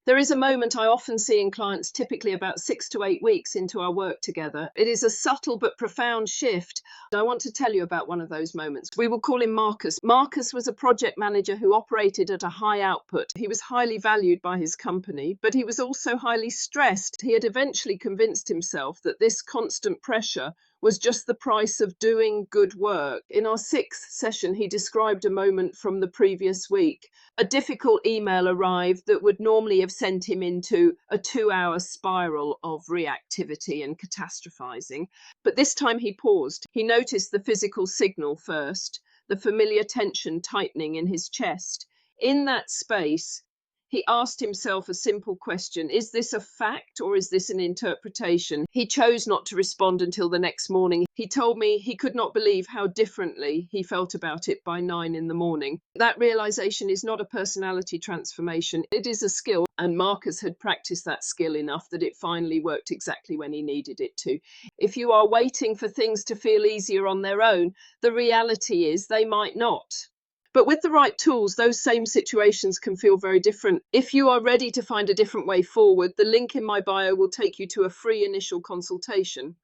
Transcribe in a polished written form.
There is a moment I often see in clients, typically about 6 to 8 weeks into our work together. It is a subtle but profound shift. I want to tell you about one of those moments. We will call him Marcus. Marcus was a project manager who operated at a high output. He was highly valued by his company, but he was also highly stressed. He had eventually convinced himself that this constant pressure was just the price of doing good work. In our sixth session, he described a moment from the previous week. A difficult email arrived that would normally have sent him into a 2-hour spiral of reactivity and catastrophizing. But this time he paused. He noticed the physical signal first, the familiar tension tightening in his chest. In that space, he asked himself a simple question: is this a fact or is this an interpretation? He chose not to respond until the next morning. He told me he could not believe how differently he felt about it by 9 in the morning. That realization is not a personality transformation, it is a skill, and Marcus had practiced that skill enough that it finally worked exactly when he needed it to. If you are waiting for things to feel easier on their own, the reality is they might not. But with the right tools, those same situations can feel very different. If you are ready to find a different way forward, the link in my bio will take you to a free initial consultation.